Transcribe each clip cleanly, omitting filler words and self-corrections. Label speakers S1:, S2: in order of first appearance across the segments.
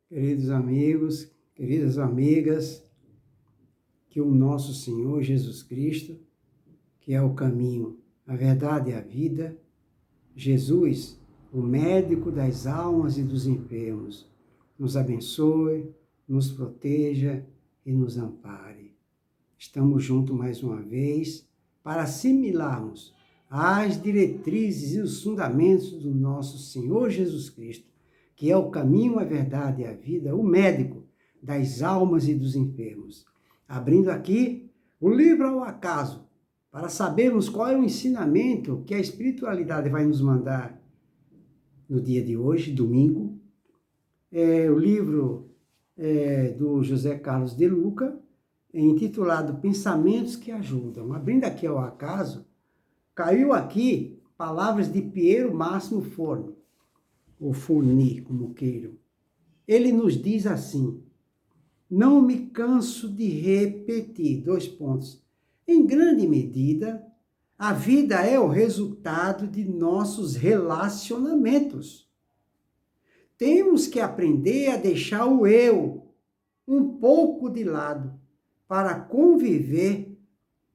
S1: Queridos amigos, queridas amigas, que o nosso Senhor Jesus Cristo, que é o caminho, a verdade e a vida, Jesus, o médico das almas e dos enfermos, nos abençoe, nos proteja e nos ampare. Estamos juntos mais uma vez para assimilarmos as diretrizes e os fundamentos do nosso Senhor Jesus Cristo, que é o caminho, a verdade e a vida, o médico das almas e dos enfermos. Abrindo aqui o livro ao acaso, para sabermos qual é o ensinamento que a espiritualidade vai nos mandar no dia de hoje, domingo. O livro do José Carlos de Luca, intitulado Pensamentos que Ajudam. Abrindo aqui ao acaso, caiu aqui palavras de Piero Máximo Forni, ou Forni, como queiram. Ele nos diz assim: não me canso de repetir, em grande medida, a vida é o resultado de nossos relacionamentos. Temos que aprender a deixar o eu um pouco de lado para conviver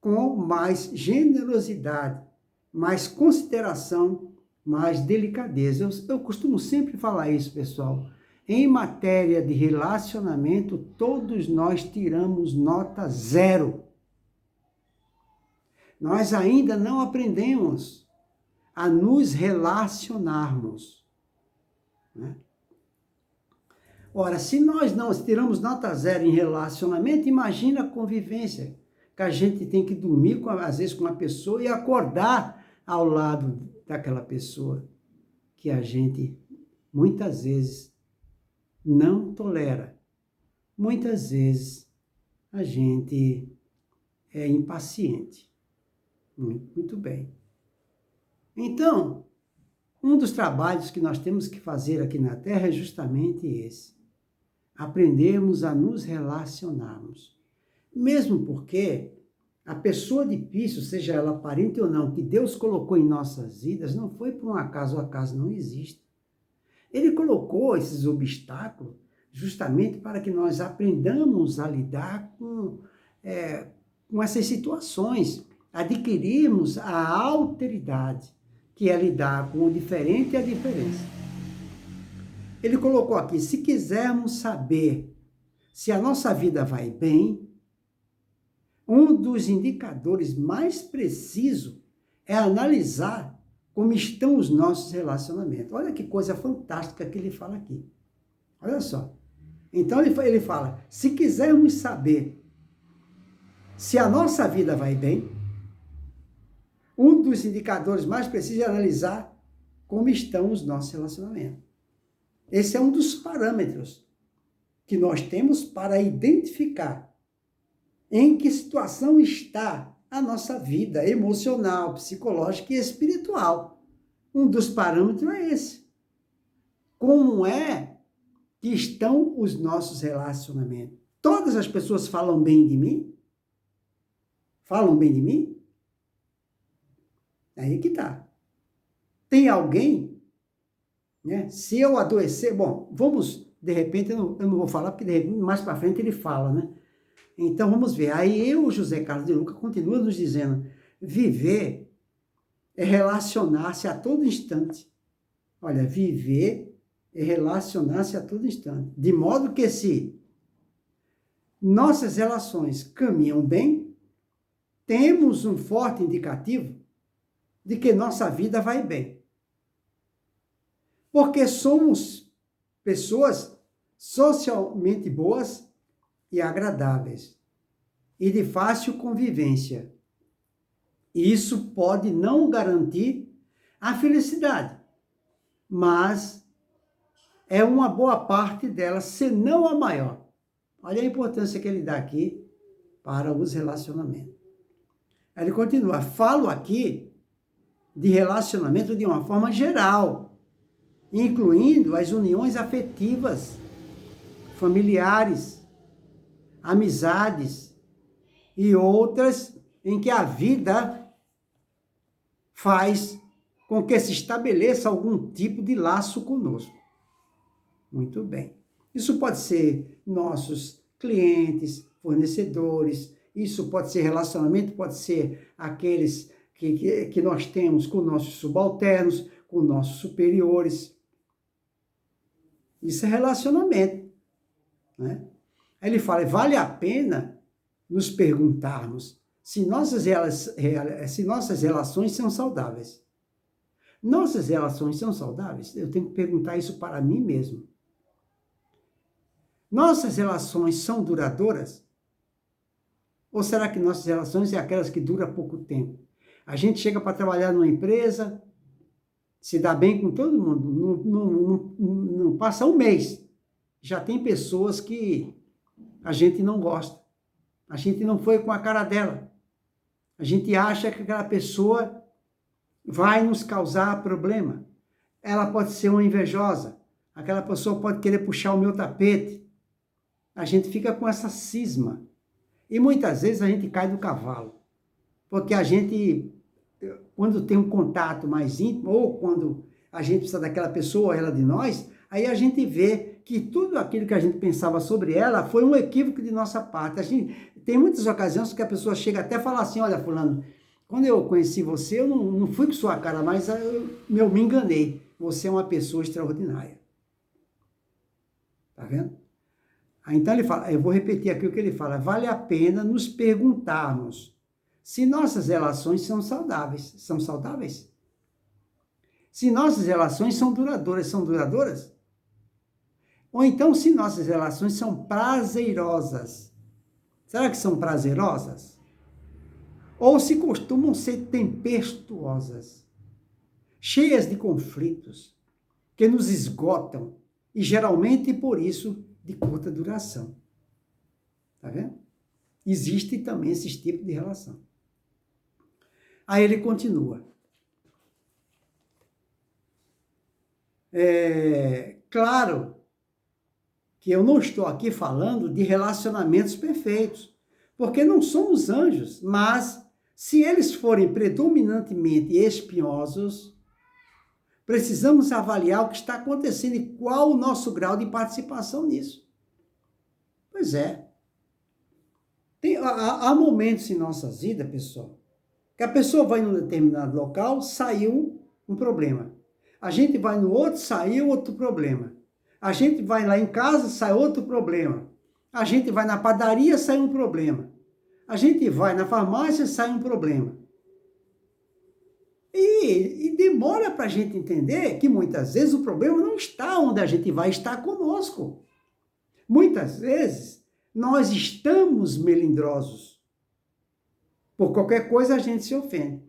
S1: com mais generosidade, mais consideração, mais delicadeza. Eu costumo sempre falar isso, pessoal. Em matéria de relacionamento, todos nós tiramos nota 0. Nós ainda não aprendemos a nos relacionarmos, né? Ora, se nós não tiramos nota 0 em relacionamento, imagina a convivência, que a gente tem que dormir, às vezes, com uma pessoa e acordar ao lado daquela pessoa que a gente, muitas vezes, não tolera. Muitas vezes, a gente é impaciente. Muito bem. Então, um dos trabalhos que nós temos que fazer aqui na Terra é justamente esse. Aprendermos a nos relacionarmos. Mesmo porque a pessoa difícil, seja ela parente ou não, que Deus colocou em nossas vidas, não foi por um acaso, o acaso não existe. Ele colocou esses obstáculos justamente para que nós aprendamos a lidar com essas situações, adquirirmos a alteridade, que é lidar com o diferente e a diferença. Ele colocou aqui: se quisermos saber se a nossa vida vai bem, um dos indicadores mais precisos é analisar como estão os nossos relacionamentos. Olha que coisa fantástica que ele fala aqui. Olha só. Então ele fala: se quisermos saber se a nossa vida vai bem, um dos indicadores mais precisos é analisar como estão os nossos relacionamentos. Esse é um dos parâmetros que nós temos para identificar em que situação está a nossa vida emocional, psicológica e espiritual. Um dos parâmetros é esse. Como é que estão os nossos relacionamentos? Todas as pessoas falam bem de mim? Falam bem de mim? Aí que tá. Tem alguém, né? Se eu adoecer, bom, vamos, de repente, eu não vou falar, porque de repente, mais para frente ele fala, né? Então, vamos ver. Aí o José Carlos de Luca continua nos dizendo: viver é relacionar-se a todo instante. Olha, viver é relacionar-se a todo instante. De modo que se nossas relações caminham bem, temos um forte indicativo de que nossa vida vai bem. Porque somos pessoas socialmente boas e agradáveis e de fácil convivência. Isso pode não garantir a felicidade, mas é uma boa parte dela, se não a maior. Olha a importância que ele dá aqui para os relacionamentos. Ele continua: falo aqui de relacionamento de uma forma geral, incluindo as uniões afetivas, familiares, amizades e outras em que a vida faz com que se estabeleça algum tipo de laço conosco. Muito bem. Isso pode ser nossos clientes, fornecedores, isso pode ser relacionamento, pode ser aqueles que nós temos com nossos subalternos, com nossos superiores. Isso é relacionamento, né? Aí ele fala, vale a pena nos perguntarmos se nossas relações são saudáveis. Nossas relações são saudáveis? Eu tenho que perguntar isso para mim mesmo. Nossas relações são duradouras? Ou será que nossas relações são aquelas que duram pouco tempo? A gente chega para trabalhar numa empresa, se dá bem com todo mundo, não passa um mês. Já tem pessoas que a gente não gosta. A gente não foi com a cara dela. A gente acha que aquela pessoa vai nos causar problema. Ela pode ser uma invejosa. Aquela pessoa pode querer puxar o meu tapete. A gente fica com essa cisma. E muitas vezes a gente cai do cavalo. Porque a gente, quando tem um contato mais íntimo, ou quando a gente precisa daquela pessoa, ou ela de nós, aí a gente vê que tudo aquilo que a gente pensava sobre ela foi um equívoco de nossa parte. Tem muitas ocasiões que a pessoa chega até a falar assim, olha, fulano, quando eu conheci você, eu não fui com sua cara, mas eu me enganei. Você é uma pessoa extraordinária. Tá vendo? Então ele fala, eu vou repetir aqui o que ele fala, vale a pena nos perguntarmos se nossas relações são saudáveis. São saudáveis? Se nossas relações são duradouras? Ou então se nossas relações são prazerosas. Será que são prazerosas? Ou se costumam ser tempestuosas, cheias de conflitos, que nos esgotam, e geralmente por isso de curta duração. Tá vendo? Existe também esses tipos de relação. Aí ele continua. Claro que eu não estou aqui falando de relacionamentos perfeitos, porque não somos anjos, mas se eles forem predominantemente espinhosos, precisamos avaliar o que está acontecendo e qual o nosso grau de participação nisso. Pois é. Há momentos em nossas vidas, pessoal, que a pessoa vai em um determinado local, saiu um problema. A gente vai no outro, saiu outro problema. A gente vai lá em casa, sai outro problema. A gente vai na padaria, sai um problema. A gente vai na farmácia, sai um problema. E demora para a gente entender que muitas vezes o problema não está onde a gente vai, está conosco. Muitas vezes nós estamos melindrosos. Por qualquer coisa a gente se ofende.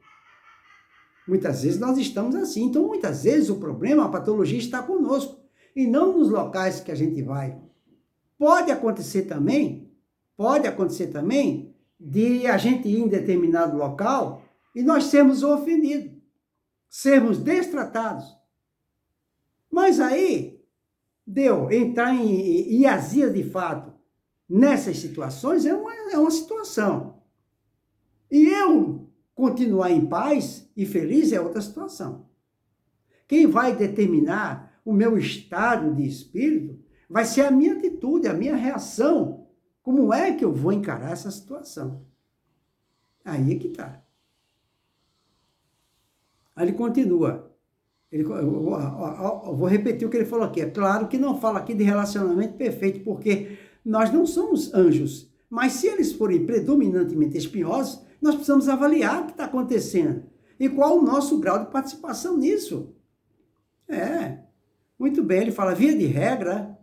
S1: Muitas vezes nós estamos assim. Então, muitas vezes o problema, a patologia está conosco. E não nos locais que a gente vai. Pode acontecer também de a gente ir em determinado local e nós sermos ofendidos, sermos destratados. Mas aí, entrar em iazia de fato nessas situações é uma situação. E eu continuar em paz e feliz é outra situação. Quem vai determinar o meu estado de espírito vai ser a minha atitude, a minha reação. Como é que eu vou encarar essa situação? Aí é que está. Aí ele continua. Eu vou repetir o que ele falou aqui. É claro que não fala aqui de relacionamento perfeito, porque nós não somos anjos. Mas se eles forem predominantemente espinhosos, nós precisamos avaliar o que está acontecendo. E qual o nosso grau de participação nisso. Muito bem, ele fala, via de regra,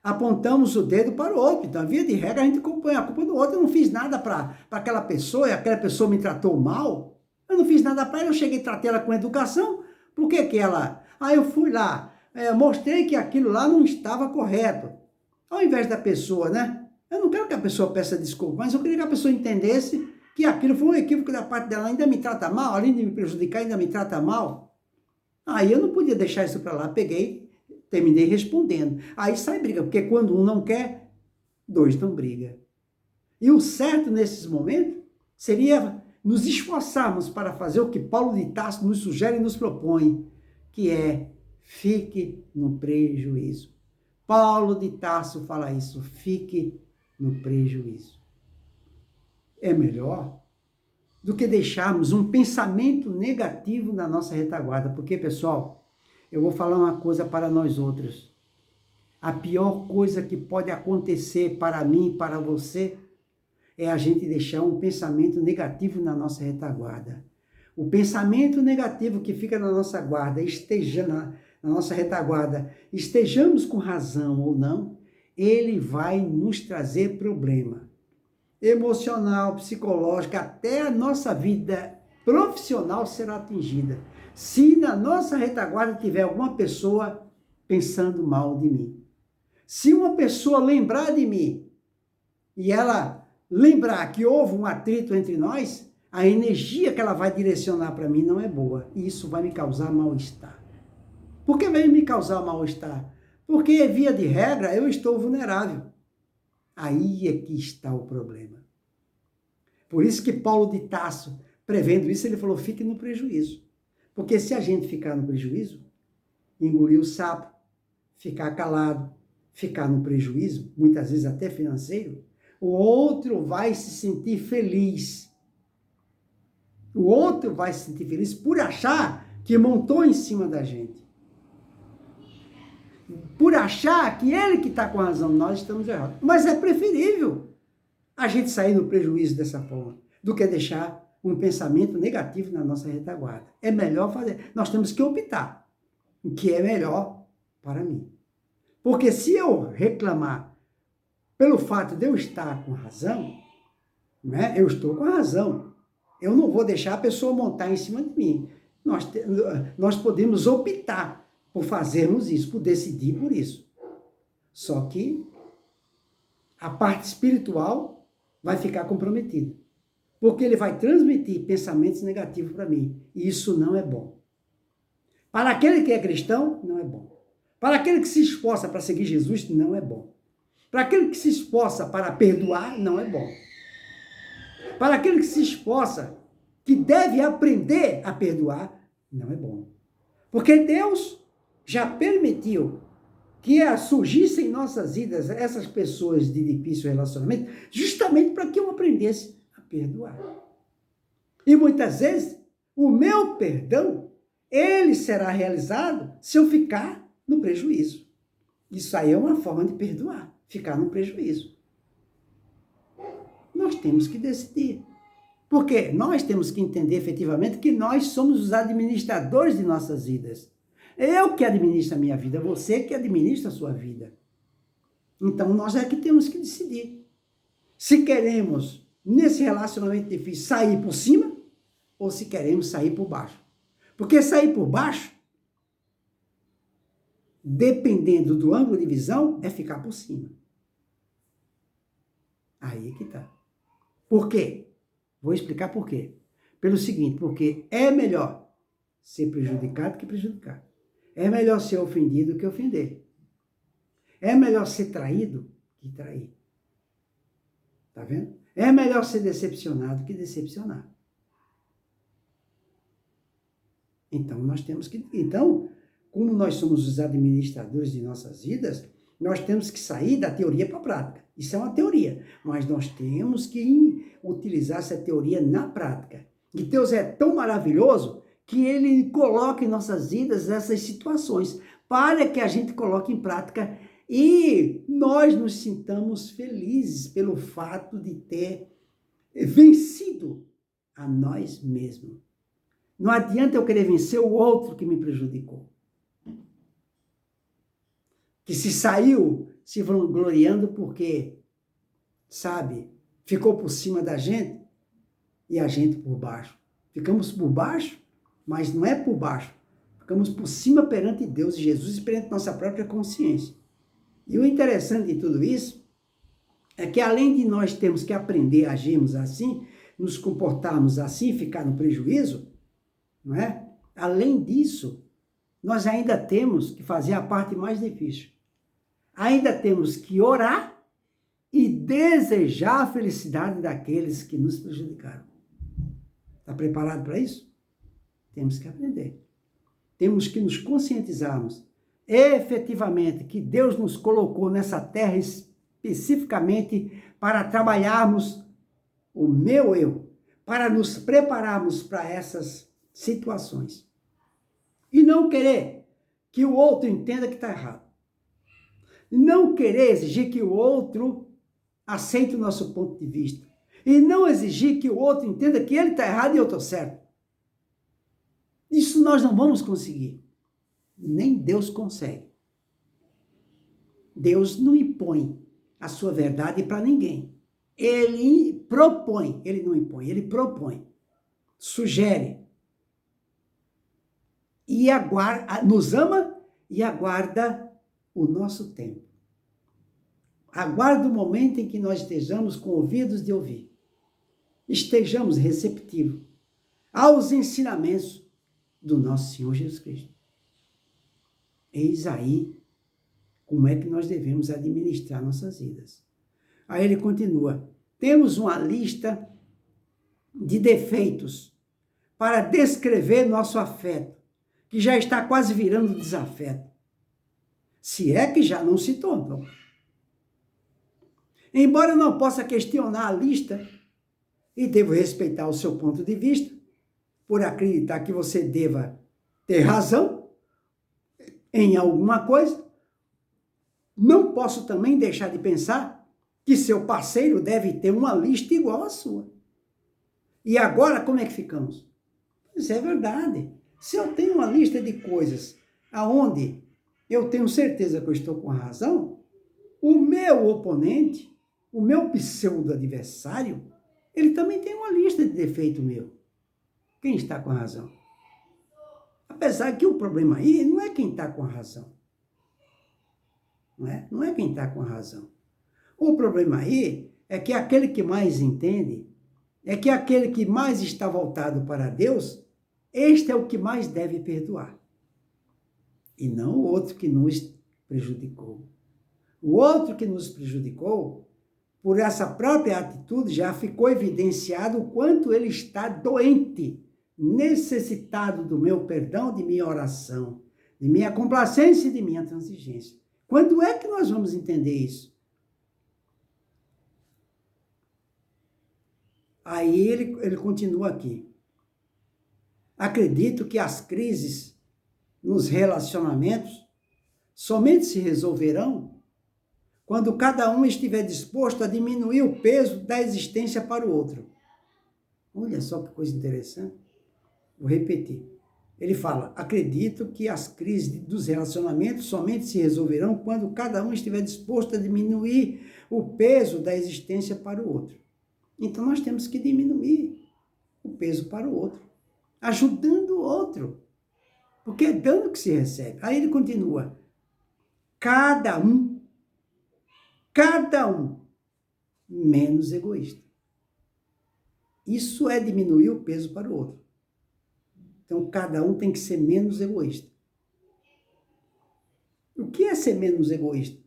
S1: apontamos o dedo para o outro. Então, via de regra, a gente põe a culpa do outro. Eu não fiz nada para aquela pessoa, e aquela pessoa me tratou mal. Eu não fiz nada para ela, eu cheguei e tratei ela com educação. Por que que ela... eu fui lá, mostrei que aquilo lá não estava correto. Ao invés da pessoa, né? Eu não quero que a pessoa peça desculpa, mas eu queria que a pessoa entendesse que aquilo foi um equívoco da parte dela. Ainda me trata mal, além de me prejudicar, ainda me trata mal. Aí eu não podia deixar isso para lá. Peguei, terminei respondendo. Aí sai briga, porque quando um não quer, dois não brigam. E o certo nesses momentos seria nos esforçarmos para fazer o que Paulo de Tarso nos sugere e nos propõe, que é fique no prejuízo. Paulo de Tarso fala isso, fique no prejuízo. É melhor do que deixarmos um pensamento negativo na nossa retaguarda. Porque, pessoal, eu vou falar uma coisa para nós outros. A pior coisa que pode acontecer para mim e para você é a gente deixar um pensamento negativo na nossa retaguarda. O pensamento negativo que fica na nossa guarda, na nossa retaguarda, estejamos com razão ou não, ele vai nos trazer problema emocional, psicológico, até a nossa vida profissional será atingida. Se na nossa retaguarda tiver alguma pessoa pensando mal de mim. Se uma pessoa lembrar de mim e ela lembrar que houve um atrito entre nós, a energia que ela vai direcionar para mim não é boa. E isso vai me causar mal-estar. Por que vai me causar mal-estar? Porque, via de regra, eu estou vulnerável. Aí é que está o problema. Por isso que Paulo de Tarso, prevendo isso, ele falou, fique no prejuízo. Porque se a gente ficar no prejuízo, engolir o sapo, ficar calado, ficar no prejuízo, muitas vezes até financeiro, o outro vai se sentir feliz. O outro vai se sentir feliz por achar que montou em cima da gente. Por achar que ele que está com razão, nós estamos errados. Mas é preferível a gente sair no prejuízo dessa forma, do que deixar um pensamento negativo na nossa retaguarda. É melhor fazer. Nós temos que optar o que é melhor para mim. Porque se eu reclamar pelo fato de eu estar com razão, né, eu estou com razão. Eu não vou deixar a pessoa montar em cima de mim. Nós podemos optar por fazermos isso, por decidir por isso. Só que a parte espiritual vai ficar comprometida. Porque ele vai transmitir pensamentos negativos para mim. E isso não é bom. Para aquele que é cristão, não é bom. Para aquele que se esforça para seguir Jesus, não é bom. Para aquele que se esforça para perdoar, não é bom. Para aquele que se esforça, que deve aprender a perdoar, não é bom. Porque Deus já permitiu que surgissem em nossas vidas essas pessoas de difícil relacionamento, justamente para que eu aprendesse a perdoar. E muitas vezes, o meu perdão, ele será realizado se eu ficar no prejuízo. Isso aí é uma forma de perdoar, ficar no prejuízo. Nós temos que decidir. Porque nós temos que entender efetivamente que nós somos os administradores de nossas vidas. Eu que administro a minha vida, você que administra a sua vida. Então, nós é que temos que decidir. Se queremos, nesse relacionamento difícil, sair por cima, ou se queremos sair por baixo. Porque sair por baixo, dependendo do ângulo de visão, é ficar por cima. Aí que tá. Por quê? Vou explicar por quê. Pelo seguinte, porque é melhor ser prejudicado que prejudicar. É melhor ser ofendido que ofender. É melhor ser traído que trair. Tá vendo? É melhor ser decepcionado que decepcionar. Então, nós temos que... Então, como nós somos os administradores de nossas vidas, nós temos que sair da teoria para a prática. Isso é uma teoria, mas nós temos que utilizar essa teoria na prática. E Deus é tão maravilhoso que Ele coloca em nossas vidas essas situações para que a gente coloque em prática e nós nos sintamos felizes pelo fato de ter vencido a nós mesmos. Não adianta eu querer vencer o outro que me prejudicou. Que se saiu se vangloriando porque, sabe, ficou por cima da gente e a gente por baixo. Ficamos por baixo, mas não é por baixo. Ficamos por cima perante Deus e Jesus e perante nossa própria consciência. E o interessante de tudo isso é que além de nós termos que aprender a agirmos assim, nos comportarmos assim, ficar no prejuízo, não é? Além disso, nós ainda temos que fazer a parte mais difícil. Ainda temos que orar e desejar a felicidade daqueles que nos prejudicaram. Está preparado para isso? Temos que aprender. Temos que nos conscientizarmos efetivamente que Deus nos colocou nessa terra especificamente para trabalharmos o meu eu, para nos prepararmos para essas situações. E não querer que o outro entenda que está errado. Não querer exigir que o outro aceite o nosso ponto de vista. E não exigir que o outro entenda que ele está errado e eu estou certo. Isso nós não vamos conseguir. Nem Deus consegue. Deus não impõe a sua verdade para ninguém. Ele propõe, ele não impõe, ele propõe, sugere. E aguarda, nos ama e aguarda o nosso tempo. Aguarda o momento em que nós estejamos com ouvidos de ouvir. Estejamos receptivos aos ensinamentos do nosso Senhor Jesus Cristo. Eis aí como é que nós devemos administrar nossas vidas. Aí ele continua, temos uma lista de defeitos para descrever nosso afeto, que já está quase virando desafeto. Se é que já não se tornou. Embora eu não possa questionar a lista, e devo respeitar o seu ponto de vista, por acreditar que você deva ter razão em alguma coisa, não posso também deixar de pensar que seu parceiro deve ter uma lista igual à sua. E agora, como é que ficamos? Isso é verdade. Se eu tenho uma lista de coisas aonde eu tenho certeza que eu estou com a razão, o meu oponente, o meu pseudo-adversário, ele também tem uma lista de defeito meu. Quem está com a razão? Apesar que o problema aí não é quem está com a razão. Não é quem está com a razão. O problema aí é que aquele que mais entende, é que aquele que mais está voltado para Deus, este é o que mais deve perdoar. E não o outro que nos prejudicou. O outro que nos prejudicou, por essa própria atitude, já ficou evidenciado o quanto ele está doente, necessitado do meu perdão, de minha oração, de minha complacência e de minha transigência. Quando é que nós vamos entender isso? Aí ele continua aqui. Acredito que as crises nos relacionamentos somente se resolverão quando cada um estiver disposto a diminuir o peso da existência para o outro. Olha só que coisa interessante. Vou repetir. Ele fala, acredito que as crises dos relacionamentos somente se resolverão quando cada um estiver disposto a diminuir o peso da existência para o outro. Então, nós temos que diminuir o peso para o outro, ajudando o outro, porque é dano que se recebe. Aí ele continua, cada um, menos egoísta. Isso é diminuir o peso para o outro. Então, cada um tem que ser menos egoísta. O que é ser menos egoísta?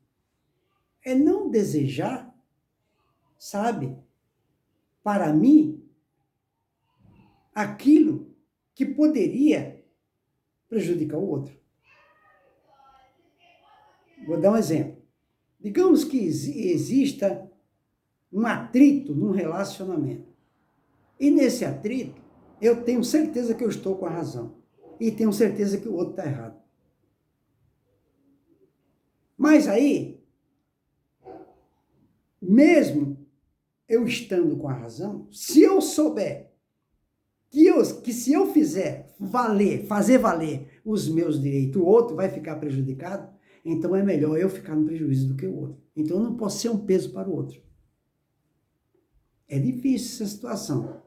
S1: É não desejar, sabe, para mim, aquilo que poderia prejudicar o outro. Vou dar um exemplo. Digamos que exista um atrito num relacionamento. E nesse atrito, eu tenho certeza que eu estou com a razão. E tenho certeza que o outro está errado. Mas aí, mesmo eu estando com a razão, se eu souber que se eu fazer valer os meus direitos, o outro vai ficar prejudicado, então é melhor eu ficar no prejuízo do que o outro. Então eu não posso ser um peso para o outro. É difícil essa situação.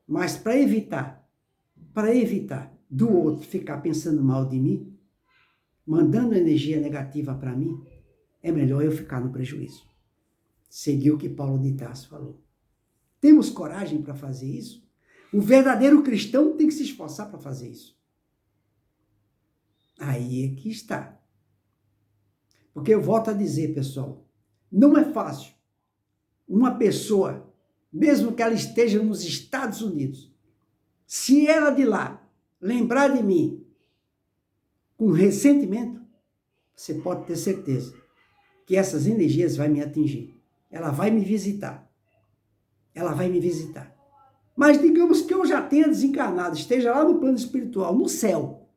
S1: Mas para evitar do outro ficar pensando mal de mim, mandando energia negativa para mim, é melhor eu ficar no prejuízo. Seguir o que Paulo de Tarso falou. Temos coragem para fazer isso? O verdadeiro cristão tem que se esforçar para fazer isso. Aí é que está. Porque eu volto a dizer, pessoal, não é fácil uma pessoa, mesmo que ela esteja nos Estados Unidos, se ela de lá lembrar de mim com ressentimento, você pode ter certeza que essas energias vão me atingir. Ela vai me visitar. Ela vai me visitar. Mas digamos que eu já tenha desencarnado, esteja lá no plano espiritual, no céu.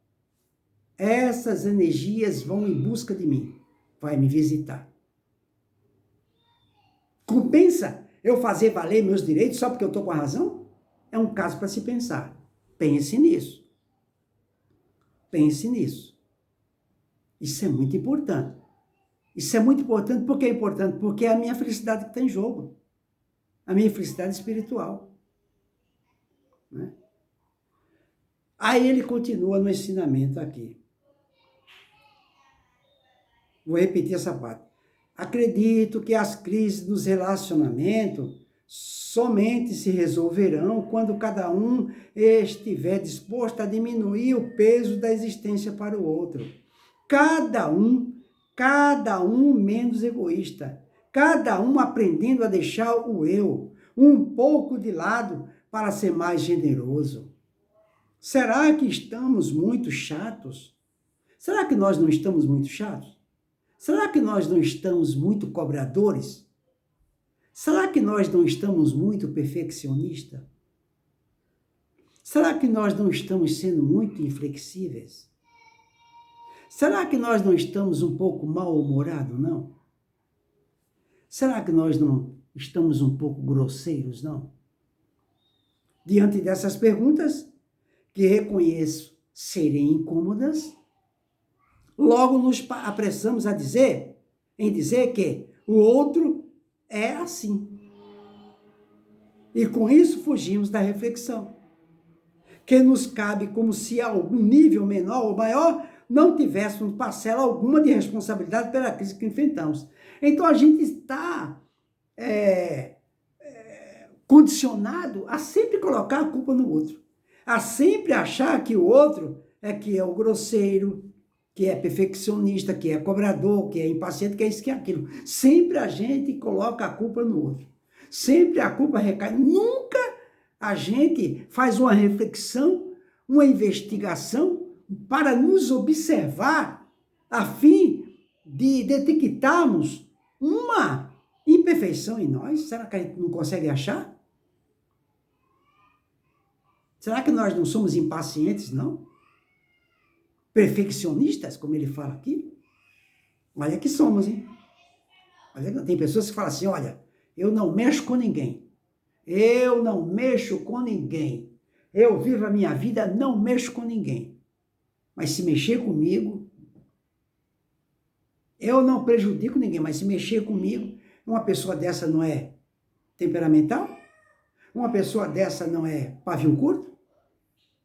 S1: Essas energias vão em busca de mim. Vai me visitar. Compensa eu fazer valer meus direitos só porque eu estou com a razão? É um caso para se pensar. Pense nisso. Pense nisso. Isso é muito importante. Isso é muito importante. Por que é importante? Porque é a minha felicidade que está em jogo. A minha felicidade espiritual. Né? Aí ele continua no ensinamento aqui. Vou repetir essa parte. Acredito que as crises dos relacionamentos somente se resolverão quando cada um estiver disposto a diminuir o peso da existência para o outro. Cada um menos egoísta. Cada um aprendendo a deixar o eu um pouco de lado para ser mais generoso. Será que estamos muito chatos? Será que nós não estamos muito chatos? Será que nós não estamos muito cobradores? Será que nós não estamos muito perfeccionistas? Será que nós não estamos sendo muito inflexíveis? Será que nós não estamos um pouco mal-humorados, não? Será que nós não estamos um pouco grosseiros, não? Diante dessas perguntas, que reconheço serem incômodas, logo nos apressamos em dizer que o outro é assim. E com isso fugimos da reflexão, que nos cabe como se a algum nível menor ou maior não tivéssemos parcela alguma de responsabilidade pela crise que enfrentamos. Então a gente está condicionado a sempre colocar a culpa no outro, a sempre achar que o outro que é o grosseiro, que é perfeccionista, que é cobrador, que é impaciente, que é isso, que é aquilo. Sempre a gente coloca a culpa no outro. Sempre a culpa recai. Nunca a gente faz uma reflexão, uma investigação para nos observar a fim de detectarmos uma imperfeição em nós. Será que a gente não consegue achar? Será que nós não somos impacientes, não? Perfeccionistas, como ele fala aqui? Olha que somos, hein? Olha, tem pessoas que falam assim, olha, eu não mexo com ninguém. Eu não mexo com ninguém. Eu vivo a minha vida, não mexo com ninguém. Mas se mexer comigo, eu não prejudico ninguém, mas se mexer comigo, uma pessoa dessa não é temperamental? Uma pessoa dessa não é pavio curto?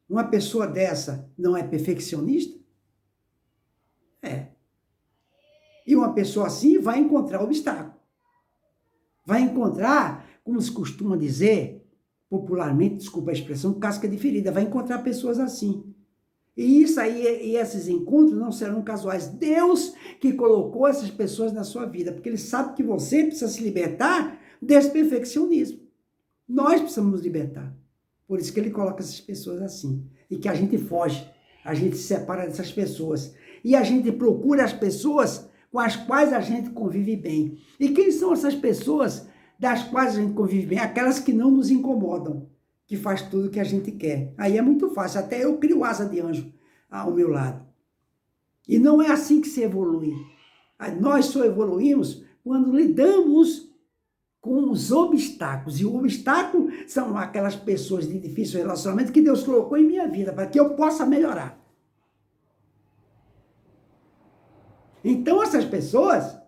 S1: Uma pessoa dessa não é perfeccionista? É. E uma pessoa assim vai encontrar obstáculo. Vai encontrar, como se costuma dizer, popularmente, desculpa a expressão, casca de ferida. Vai encontrar pessoas assim. E isso aí, e esses encontros não serão casuais. Deus que colocou essas pessoas na sua vida, porque Ele sabe que você precisa se libertar desse perfeccionismo. Nós precisamos nos libertar. Por isso que Ele coloca essas pessoas assim. E que a gente foge, a gente se separa dessas pessoas. E a gente procura as pessoas com as quais a gente convive bem. E quem são essas pessoas das quais a gente convive bem? Aquelas que não nos incomodam, que faz tudo o que a gente quer. Aí é muito fácil, até eu crio asa de anjo ao meu lado. E não é assim que se evolui. Nós só evoluímos quando lidamos com os obstáculos. E o obstáculo são aquelas pessoas de difícil relacionamento que Deus colocou em minha vida, para que eu possa melhorar. Então essas pessoas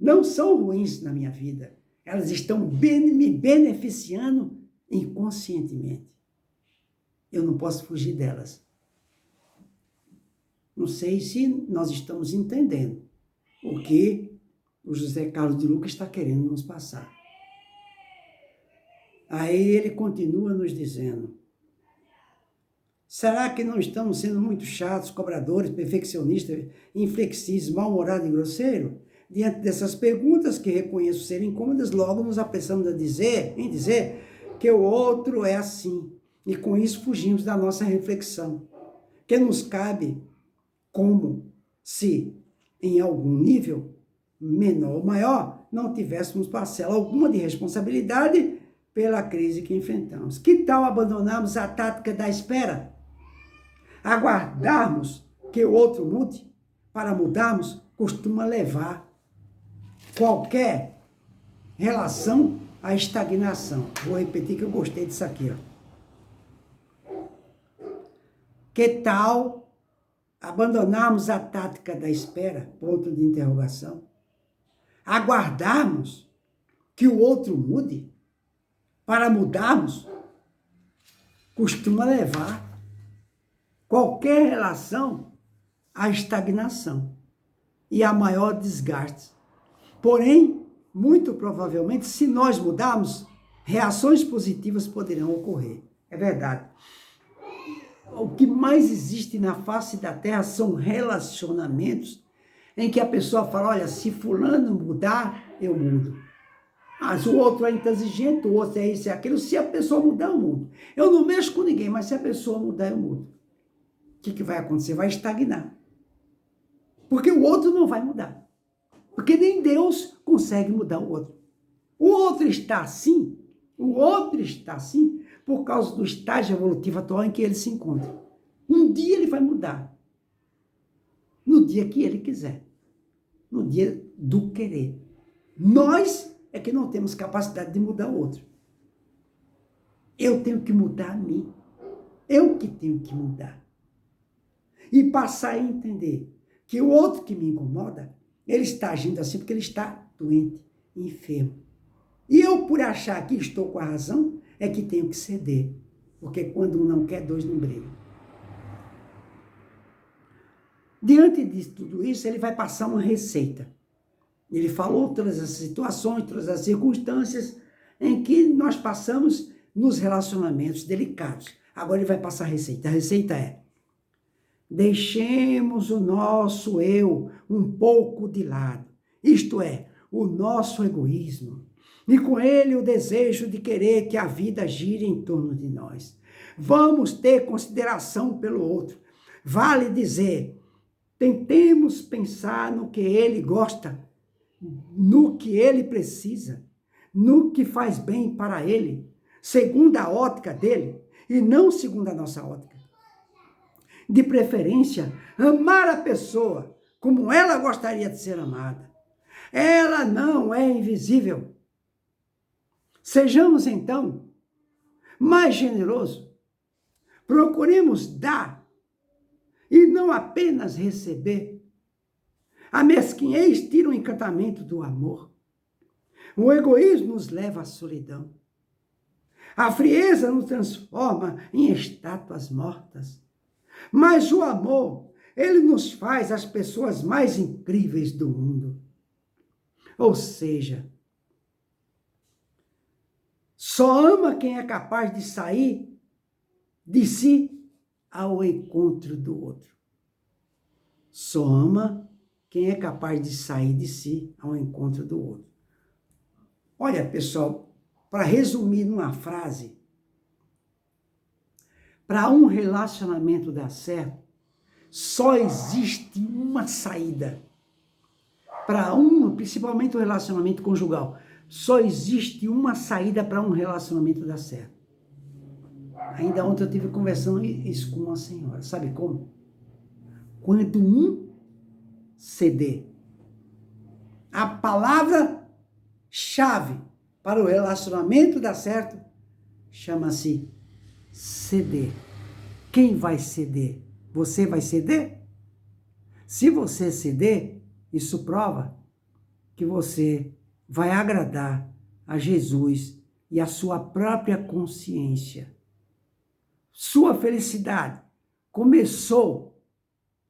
S1: não são ruins na minha vida. Elas estão me beneficiando inconscientemente. Eu não posso fugir delas. Não sei se nós estamos entendendo o que o José Carlos de Lucas está querendo nos passar. Aí ele continua nos dizendo, será que não estamos sendo muito chatos, cobradores, perfeccionistas, inflexíveis, mal-humorados e grosseiros? Diante dessas perguntas que reconheço serem incômodas, logo nos apressamos em dizer que o outro é assim. E com isso fugimos da nossa reflexão, que nos cabe como se em algum nível, menor ou maior, não tivéssemos parcela alguma de responsabilidade pela crise que enfrentamos. Que tal abandonarmos a tática da espera? Aguardarmos que o outro mude para mudarmos costuma levar qualquer relação à estagnação. Vou repetir que eu gostei disso aqui, ó. Que tal abandonarmos a tática da espera? Ponto de interrogação. Aguardarmos que o outro mude para mudarmos costuma levar qualquer relação à estagnação e a maior desgaste. Porém, muito provavelmente, se nós mudarmos, reações positivas poderão ocorrer. É verdade. O que mais existe na face da Terra são relacionamentos em que a pessoa fala, olha, se fulano mudar, eu mudo. Mas o outro é intransigente, o outro é isso e aquilo. Se a pessoa mudar, eu mudo. Eu não mexo com ninguém, mas se a pessoa mudar, eu mudo. O que vai acontecer? Vai estagnar. Porque o outro não vai mudar. Porque nem Deus consegue mudar o outro. O outro está assim por causa do estágio evolutivo atual em que ele se encontra. Um dia ele vai mudar. No dia que ele quiser. No dia do querer. Nós é que não temos capacidade de mudar o outro. Eu tenho que mudar a mim. Eu que tenho que mudar. E passar a entender que o outro que me incomoda, ele está agindo assim porque ele está doente, enfermo. E eu, por achar que estou com a razão, é que tenho que ceder. Porque quando um não quer, dois não brigam. Diante de tudo isso, ele vai passar uma receita. Ele falou todas as situações, todas as circunstâncias em que nós passamos nos relacionamentos delicados. Agora ele vai passar a receita. A receita é: deixemos o nosso eu um pouco de lado. Isto é, o nosso egoísmo. E com ele o desejo de querer que a vida gire em torno de nós. Vamos ter consideração pelo outro. Vale dizer, tentemos pensar no que ele gosta, no que ele precisa, no que faz bem para ele, segundo a ótica dele, e não segundo a nossa ótica. De preferência, amar a pessoa como ela gostaria de ser amada. Ela não é invisível. Sejamos, então, mais generosos. Procuremos dar e não apenas receber. A mesquinhez tira o encantamento do amor. O egoísmo nos leva à solidão. A frieza nos transforma em estátuas mortas. Mas o amor, ele nos faz as pessoas mais incríveis do mundo. Ou seja, só ama quem é capaz de sair de si ao encontro do outro. Só ama quem é capaz de sair de si ao encontro do outro. Olha, pessoal, para resumir numa frase, para um relacionamento dar certo, só existe uma saída. Principalmente o relacionamento conjugal, só existe uma saída para um relacionamento dar certo. Ainda ontem eu estive conversando isso com uma senhora. Sabe como? Quando um ceder. A palavra-chave para o relacionamento dar certo chama-se ceder. Quem vai ceder? Você vai ceder? Se você ceder, isso prova que você vai agradar a Jesus e a sua própria consciência. Sua felicidade começou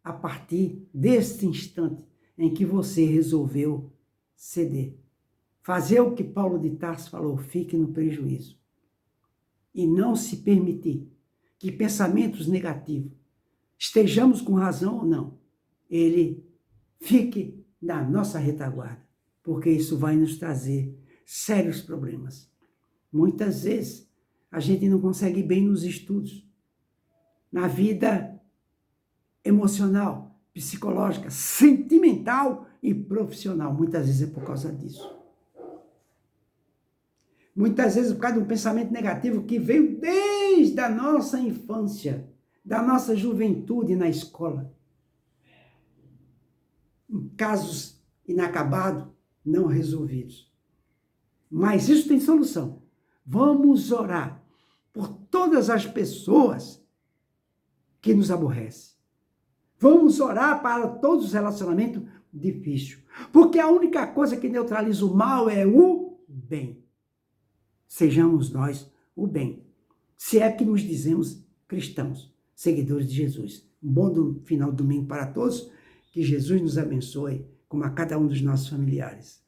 S1: a partir deste instante em que você resolveu ceder. Fazer o que Paulo de Tarso falou, fique no prejuízo. E não se permitir que pensamentos negativos, estejamos com razão ou não, ele fique na nossa retaguarda, porque isso vai nos trazer sérios problemas. Muitas vezes, a gente não consegue ir bem nos estudos, na vida emocional, psicológica, sentimental e profissional. Muitas vezes é por causa disso. Muitas vezes por causa de um pensamento negativo que veio desde a nossa infância, da nossa juventude na escola. Em casos inacabados, não resolvidos. Mas isso tem solução. Vamos orar por todas as pessoas que nos aborrecem. Vamos orar para todos os relacionamentos difíceis. Porque a única coisa que neutraliza o mal é o bem. Sejamos nós o bem. Se é que nos dizemos cristãos, seguidores de Jesus. Um bom final de domingo para todos. Que Jesus nos abençoe, como a cada um dos nossos familiares.